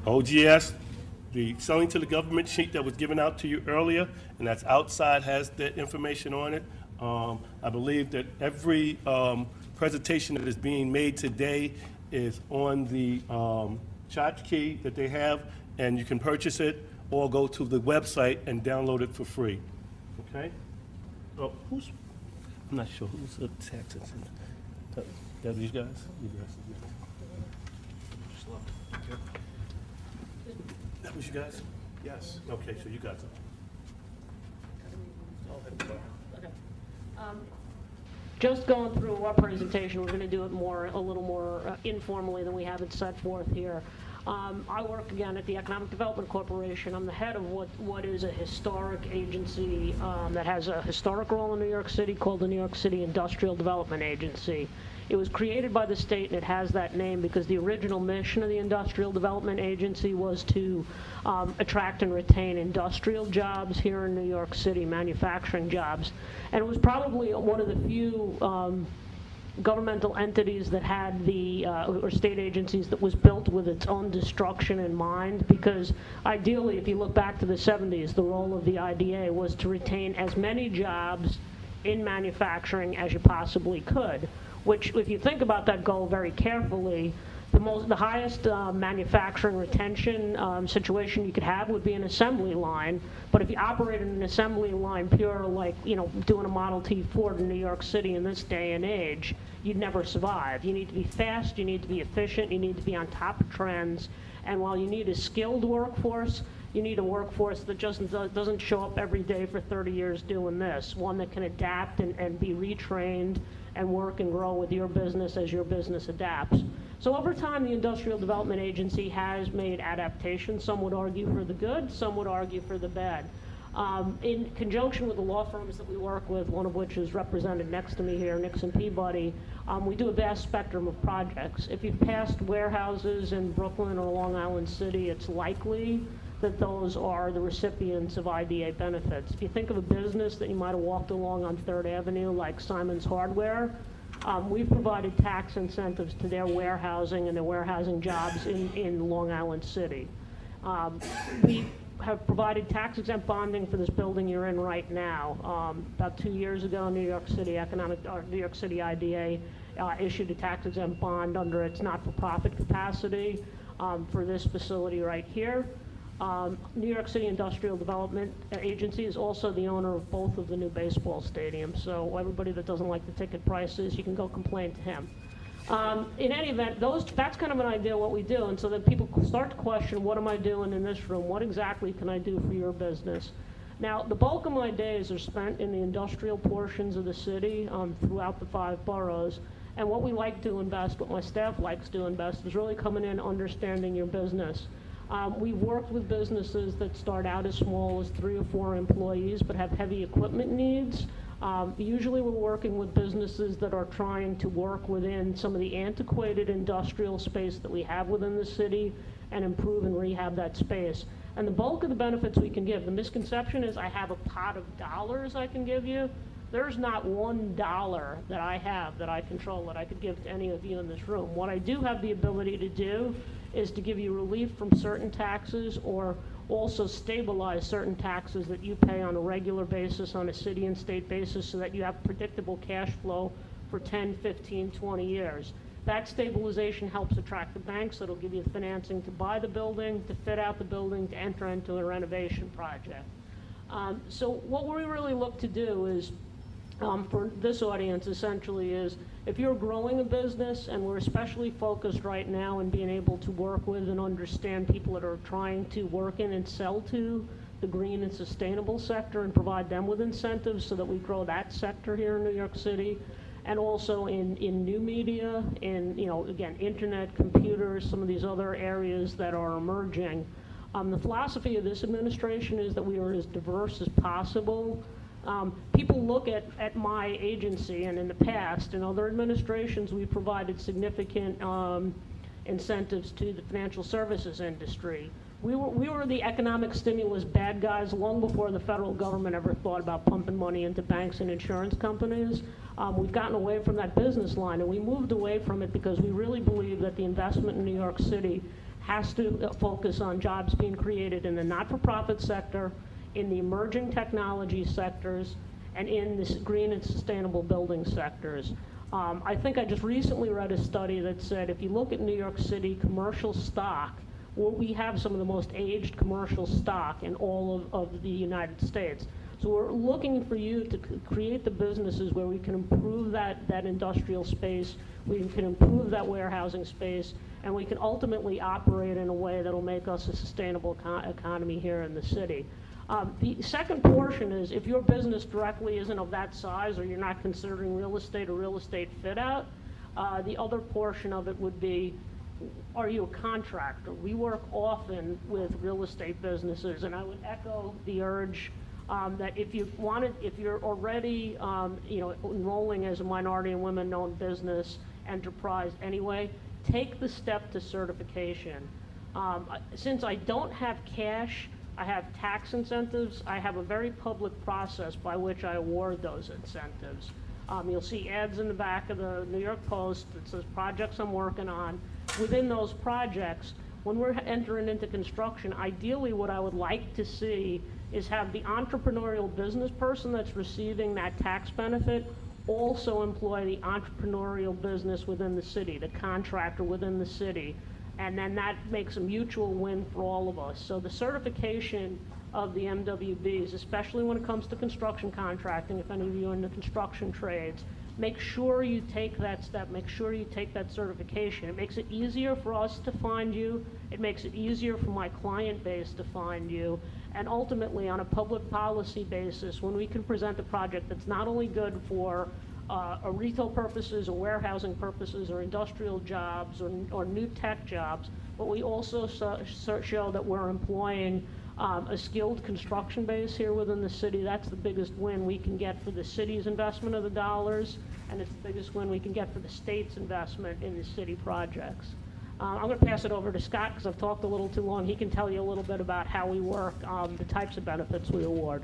OGS, the selling to the government sheet that was given out to you earlier, and that's outside, has that information on it. I believe that every presentation that is being made today is on the tchotchke that they have, and you can purchase it or go to the website and download it for free. Okay? Oh, I'm not sure who's the tax incentive. That these guys? You guys. That was you guys? Yes. Okay, so you guys are. Okay. Just going through our presentation, we're going to do it a little more informally than we have it set forth here. I work again at the Economic Development Corporation. I'm the head of what is a historic agency that has a historic role in New York City called the New York City Industrial Development Agency. It was created by the state, and it has that name because the original mission of the Industrial Development Agency was to attract and retain industrial jobs here in New York City, manufacturing jobs. And it was probably one of the few governmental entities that had or state agencies that was built with its own destruction in mind, because ideally, if you look back to the 70s, the role of the IDA was to retain as many jobs in manufacturing as you possibly could, which, if you think about that goal very carefully, the highest manufacturing retention situation you could have would be an assembly line. But if you operated an assembly line pure, like doing a Model T Ford in New York City in this day and age, you'd never survive. You need to be fast, you need to be efficient, you need to be on top of trends. And while you need a skilled workforce, you need a workforce that just doesn't show up every day for 30 years doing this, one that can adapt and be retrained and work and grow with your business as your business adapts. So over time, the Industrial Development Agency has made adaptations. Some would argue for the good, some would argue for the bad. In conjunction with the law firms that we work with, one of which is represented next to me here, Nixon Peabody, we do a vast spectrum of projects. If you've passed warehouses in Brooklyn or Long Island City, it's likely that those are the recipients of IDA benefits. If you think of a business that you might have walked along on 3rd Avenue, like Simon's Hardware, we've provided tax incentives to their warehousing and their warehousing jobs in Long Island City. We have provided tax-exempt bonding for this building you're in right now. About 2 years ago, New York City IDA issued a tax-exempt bond under its not-for-profit capacity for this facility right here. New York City Industrial Development Agency is also the owner of both of the new baseball stadiums. So everybody that doesn't like the ticket prices, you can go complain to him. In any event, that's kind of an idea of what we do. And so then people start to question, what am I doing in this room? What exactly can I do for your business? Now, the bulk of my days are spent in the industrial portions of the city throughout the 5 boroughs. And what we like to invest, what my staff likes to invest, is really coming in, understanding your business. We've worked with businesses that start out as small as 3 or 4 employees but have heavy equipment needs. Usually we're working with businesses that are trying to work within some of the antiquated industrial space that we have within the city and improve and rehab that space. And the bulk of the benefits we can give, the misconception is I have a pot of dollars I can give you. There's not $1 that I have that I control that I could give to any of you in this room. What I do have the ability to do is to give you relief from certain taxes, or also stabilize certain taxes that you pay on a regular basis, on a city and state basis, so that you have predictable cash flow for 10, 15, 20 years. That stabilization helps attract the banks that'll give you the financing to buy the building, to fit out the building, to enter into a renovation project. So what we really look to do is, for this audience essentially, is if you're growing a business, and we're especially focused right now in being able to work with and understand people that are trying to work in and sell to the green and sustainable sector and provide them with incentives so that we grow that sector here in New York City, and also in new media, in again, internet, computers, some of these other areas that are emerging. The philosophy of this administration is that we are as diverse as possible. People look at my agency, and in the past, in other administrations, we provided significant incentives to the financial services industry. We were the economic stimulus bad guys long before the federal government ever thought about pumping money into banks and insurance companies. We've gotten away from that business line, and we moved away from it because we really believe that the investment in New York City has to focus on jobs being created in the not-for-profit sector, in the emerging technology sectors, and in the green and sustainable building sectors. I think I just recently read a study that said if you look at New York City commercial stock, well, we have some of the most aged commercial stock in all of the United States. So we're looking for you to create the businesses where we can improve that industrial space, we can improve that warehousing space, and we can ultimately operate in a way that'll make us a sustainable economy here in the city. The second portion is if your business directly isn't of that size or you're not considering real estate or real estate fit out, the other portion of it would be, are you a contractor? We work often with real estate businesses, and I would echo the urge that if you're already enrolling as a minority and women-owned business enterprise anyway, take the step to certification. Since I don't have cash, I have tax incentives. I have a very public process by which I award those incentives. You'll see ads in the back of the New York Post that says projects I'm working on. Within those projects, when we're entering into construction, ideally what I would like to see is have the entrepreneurial business person that's receiving that tax benefit also employ the entrepreneurial business within the city, the contractor within the city. And then that makes a mutual win for all of us. So the certification of the MWBs, especially when it comes to construction contracting, if any of you are in the construction trades, make sure you take that step, make sure you take that certification. It makes it easier for us to find you, it makes it easier for my client base to find you, and ultimately on a public policy basis, when we can present a project that's not only good for retail purposes or warehousing purposes or industrial jobs or new tech jobs, but we also show that we're employing a skilled construction base here within the city. That's the biggest win we can get for the city's investment of the dollars, and it's the biggest win we can get for the state's investment in the city projects. I'm going to pass it over to Scott because I've talked a little too long. He can tell you a little bit about how we work, the types of benefits we award.